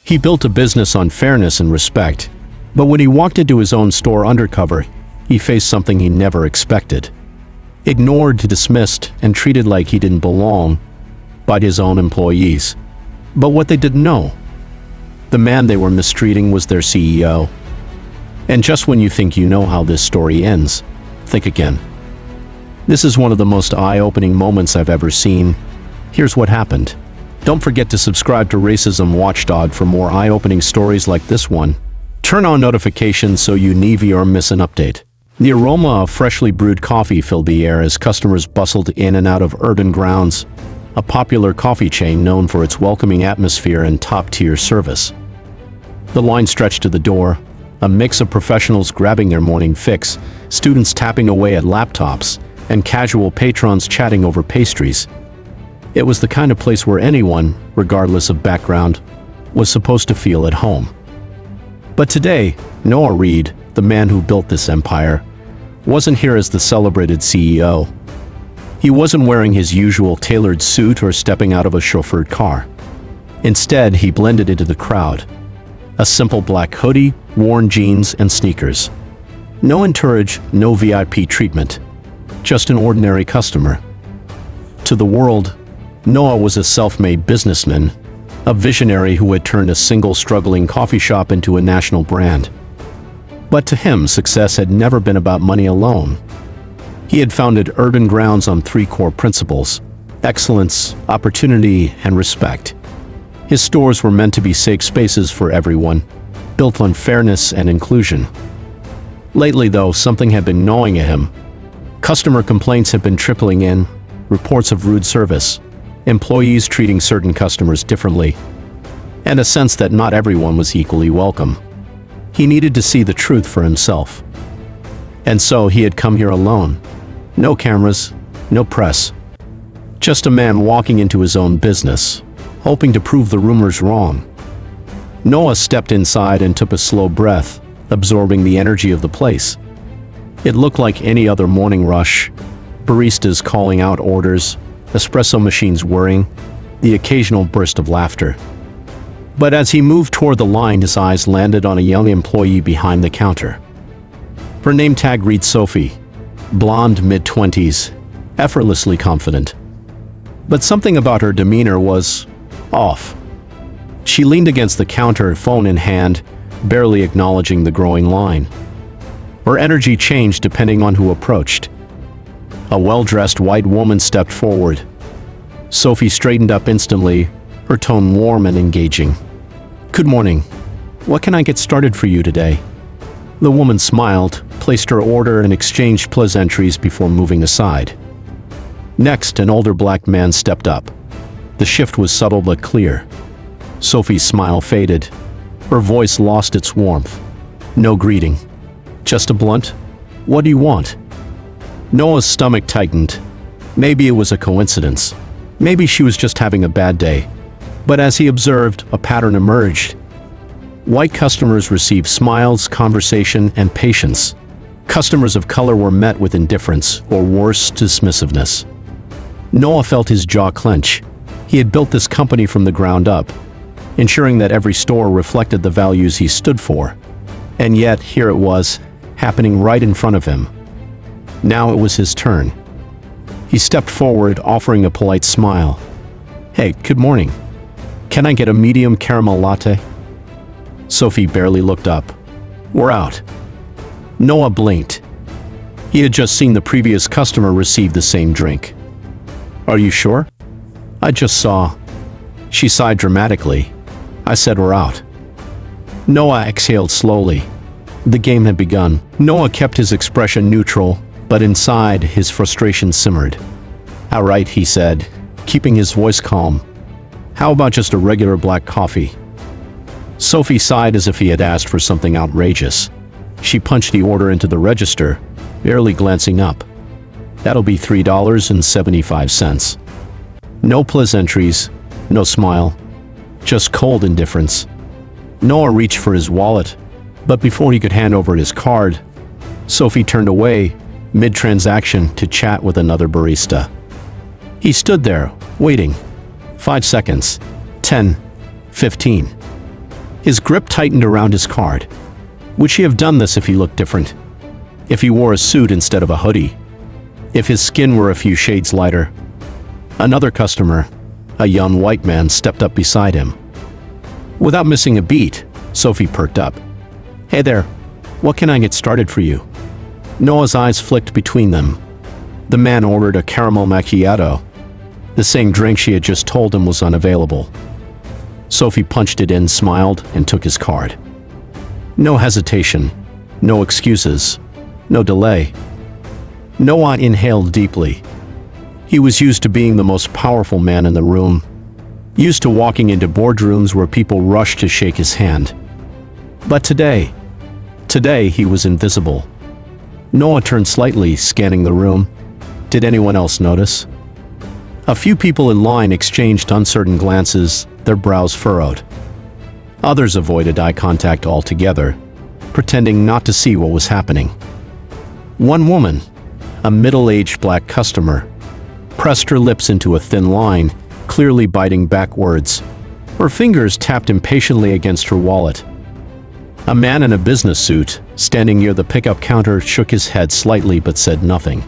He built a business on fairness and respect, but when he walked into his own store undercover, he faced something he never expected. Ignored, dismissed, and treated like he didn't belong by his own employees. But what they didn't know, the man they were mistreating was their CEO. And just when you think you know how this story ends, think again. This is one of the most eye-opening moments I've ever seen. Here's what happened. Don't forget to subscribe to Racism Watchdog for more eye-opening stories like this one. Turn on notifications so you never miss an update. The aroma of freshly brewed coffee filled the air as customers bustled in and out of Urban Grounds, a popular coffee chain known for its welcoming atmosphere and top-tier service. The line stretched to the door, a mix of professionals grabbing their morning fix, students tapping away at laptops, and casual patrons chatting over pastries. It was the kind of place where anyone, regardless of background, was supposed to feel at home. But today, Noah Reed, the man who built this empire, wasn't here as the celebrated CEO. He wasn't wearing his usual tailored suit or stepping out of a chauffeured car. Instead, he blended into the crowd. A simple black hoodie, worn jeans, and sneakers. No entourage, no VIP treatment. Just an ordinary customer. To the world, Noah was a self-made businessman, a visionary who had turned a single struggling coffee shop into a national brand. But to him, success had never been about money alone. He had founded Urban Grounds on three core principles: excellence, opportunity, and respect. His stores were meant to be safe spaces for everyone, built on fairness and inclusion. Lately, though, something had been gnawing at him. Customer complaints had been trickling in, reports of rude service, employees treating certain customers differently, and a sense that not everyone was equally welcome. He needed to see the truth for himself. And so he had come here alone. No cameras, no press. Just a man walking into his own business, hoping to prove the rumors wrong. Noah stepped inside and took a slow breath, absorbing the energy of the place. It looked like any other morning rush. Baristas calling out orders, espresso machines whirring, the occasional burst of laughter. But as he moved toward the line, his eyes landed on a young employee behind the counter. Her name tag read Sophie, blonde, mid-20s, effortlessly confident. But something about her demeanor was off. She leaned against the counter, phone in hand, barely acknowledging the growing line. Her energy changed depending on who approached. A well-dressed white woman stepped forward. Sophie straightened up instantly, her tone warm and engaging. "Good morning. What can I get started for you today?" The woman smiled, placed her order, and exchanged pleasantries before moving aside. Next, an older black man stepped up. The shift was subtle but clear. Sophie's smile faded. Her voice lost its warmth. No greeting. Just a blunt, "What do you want?" Noah's stomach tightened. Maybe it was a coincidence. Maybe she was just having a bad day. But as he observed, a pattern emerged. White customers received smiles, conversation, and patience. Customers of color were met with indifference, or worse, dismissiveness. Noah felt his jaw clench. He had built this company from the ground up, ensuring that every store reflected the values he stood for. And yet, here it was, happening right in front of him. Now it was his turn. He stepped forward, offering a polite smile. "Hey, good morning. Can I get a medium caramel latte?" Sophie barely looked up. "We're out." Noah blinked. He had just seen the previous customer receive the same drink. "Are you sure? I just saw." She sighed dramatically. "I said we're out." Noah exhaled slowly. The game had begun. Noah kept his expression neutral, but inside, his frustration simmered. "All right," he said, keeping his voice calm. "How about just a regular black coffee?" Sophie sighed as if he had asked for something outrageous. She punched the order into the register, barely glancing up. "That'll be $3.75. No pleasantries, no smile, just cold indifference. Noah reached for his wallet, but before he could hand over his card, Sophie turned away, mid-transaction, to chat with another barista. He stood there, waiting. 5 seconds. 10. 15. His grip tightened around his card. Would she have done this if he looked different? If he wore a suit instead of a hoodie? If his skin were a few shades lighter? Another customer, a young white man, stepped up beside him. Without missing a beat, Sophie perked up. "Hey there, what can I get started for you?" Noah's eyes flicked between them. The man ordered a caramel macchiato, the same drink she had just told him was unavailable. Sophie punched it in, smiled, and took his card. No hesitation, no excuses, no delay. Noah inhaled deeply. He was used to being the most powerful man in the room, used to walking into boardrooms where people rushed to shake his hand. But today he was invisible. Noah turned slightly, scanning the room. Did anyone else notice? A few people in line exchanged uncertain glances, their brows furrowed. Others avoided eye contact altogether, pretending not to see what was happening. One woman, a middle-aged black customer, pressed her lips into a thin line, clearly biting back words. Her fingers tapped impatiently against her wallet. A man in a business suit, standing near the pickup counter, shook his head slightly but said nothing.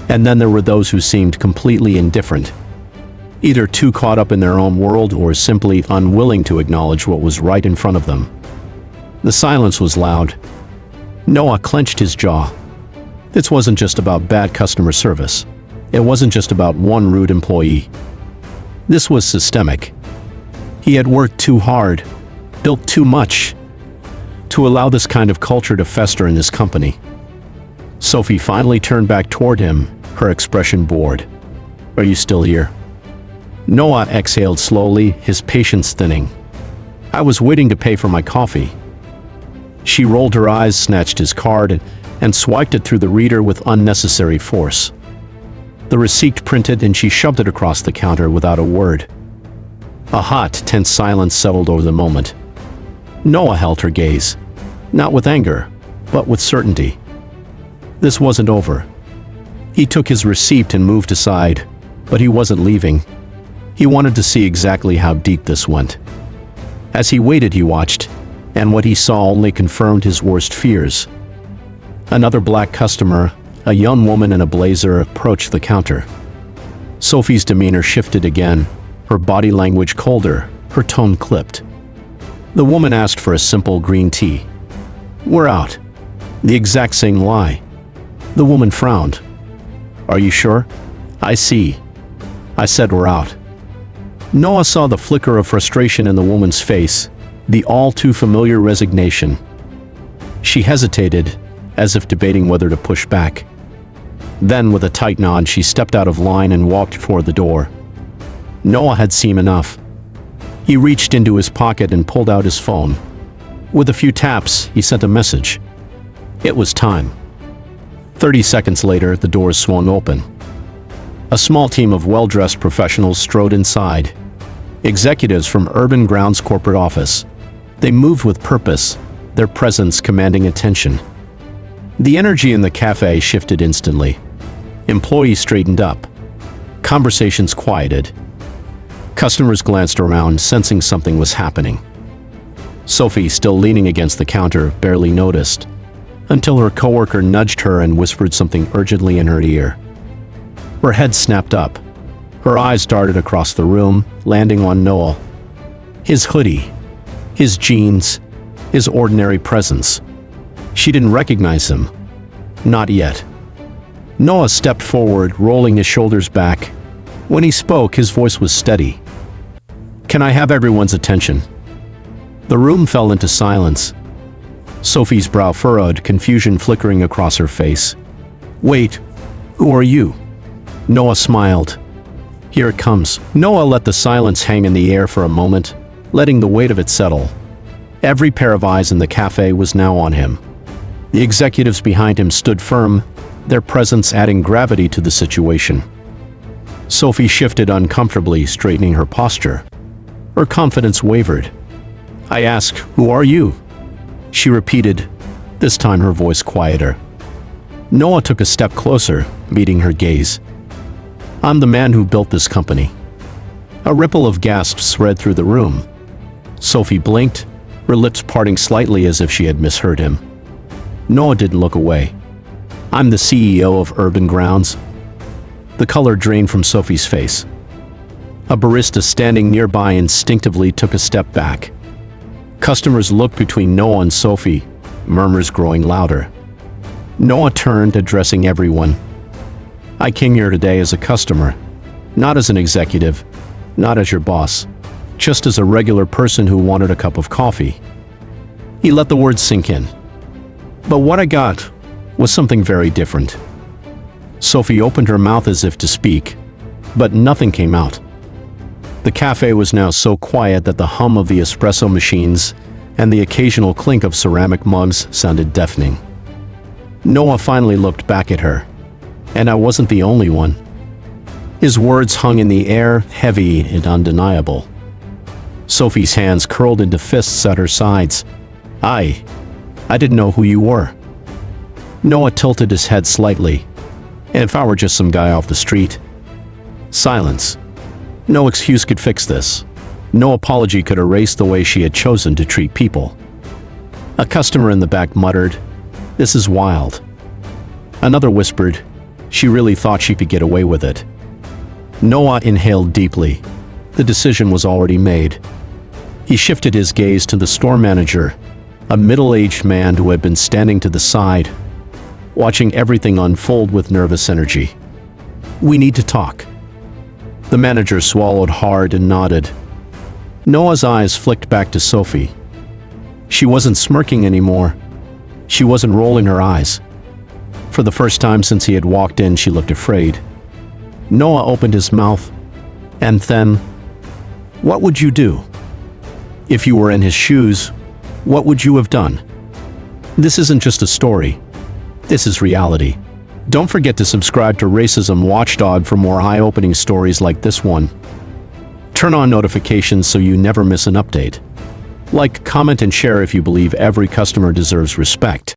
And then there were those who seemed completely indifferent, either too caught up in their own world or simply unwilling to acknowledge what was right in front of them. The silence was loud. Noah clenched his jaw. This wasn't just about bad customer service. It wasn't just about one rude employee. This was systemic. He had worked too hard, built too much, to allow this kind of culture to fester in his company. Sophie finally turned back toward him, her expression bored. "Are you still here?" Noah exhaled slowly, his patience thinning. "I was waiting to pay for my coffee." She rolled her eyes, snatched his card, and swiped it through the reader with unnecessary force. The receipt printed, and she shoved it across the counter without a word. A hot, tense silence settled over the moment. Noah held her gaze, not with anger, but with certainty. This wasn't over. He took his receipt and moved aside, but he wasn't leaving. He wanted to see exactly how deep this went. As he waited, he watched, and what he saw only confirmed his worst fears. Another black customer, a young woman in a blazer, approached the counter. Sophie's demeanor shifted again, her body language colder, her tone clipped. The woman asked for a simple green tea. "We're out." The exact same lie. The woman frowned. "Are you sure?" "I see. I said we're out." Noah saw the flicker of frustration in the woman's face, the all-too-familiar resignation. She hesitated, as if debating whether to push back. Then, with a tight nod, she stepped out of line and walked toward the door. Noah had seen enough. He reached into his pocket and pulled out his phone. With a few taps, he sent a message. It was time. 30 seconds later, the doors swung open. A small team of well-dressed professionals strode inside. Executives from Urban Ground's corporate office. They moved with purpose, their presence commanding attention. The energy in the cafe shifted instantly. Employees straightened up. Conversations quieted. Customers glanced around, sensing something was happening. Sophie, still leaning against the counter, barely noticed, until her coworker nudged her and whispered something urgently in her ear. Her head snapped up. Her eyes darted across the room, landing on Noah. His hoodie, his jeans, his ordinary presence. She didn't recognize him. Not yet. Noah stepped forward, rolling his shoulders back. When he spoke, his voice was steady. "Can I have everyone's attention?" The room fell into silence. Sophie's brow furrowed, confusion flickering across her face. "Wait, who are you?" Noah smiled. "Here it comes." Noah let the silence hang in the air for a moment, letting the weight of it settle. Every pair of eyes in the cafe was now on him. The executives behind him stood firm, their presence adding gravity to the situation. Sophie shifted uncomfortably, straightening her posture. Her confidence wavered. "I ask, who are you?" She repeated, this time her voice quieter. Noah took a step closer, meeting her gaze. "I'm the man who built this company." A ripple of gasps spread through the room. Sophie blinked, her lips parting slightly as if she had misheard him. Noah didn't look away. "I'm the CEO of Urban Grounds." The color drained from Sophie's face. A barista standing nearby instinctively took a step back. Customers looked between Noah and Sophie, murmurs growing louder. Noah turned, addressing everyone. "I came here today as a customer, not as an executive, not as your boss, just as a regular person who wanted a cup of coffee." He let the words sink in. "But what I got was something very different." Sophie opened her mouth as if to speak, but nothing came out. The cafe was now so quiet that the hum of the espresso machines and the occasional clink of ceramic mugs sounded deafening. Noah finally looked back at her, and I wasn't the only one. His words hung in the air, heavy and undeniable. Sophie's hands curled into fists at her sides. I didn't know who you were." Noah tilted his head slightly. "And if I were just some guy off the street?" Silence. No excuse could fix this. No apology could erase the way she had chosen to treat people. A customer in the back muttered, "This is wild." Another whispered, "She really thought she could get away with it." Noah inhaled deeply. The decision was already made. He shifted his gaze to the store manager, a middle-aged man who had been standing to the side, watching everything unfold with nervous energy. "We need to talk." The manager swallowed hard and nodded. Noah's eyes flicked back to Sophie. She wasn't smirking anymore. She wasn't rolling her eyes. For the first time since he had walked in, she looked afraid. Noah opened his mouth, and then, "What would you do? If you were in his shoes, what would you have done?" This isn't just a story. This is reality. Don't forget to subscribe to Racism Watchdog for more eye-opening stories like this one. Turn on notifications so you never miss an update. Like, comment, and share if you believe every customer deserves respect.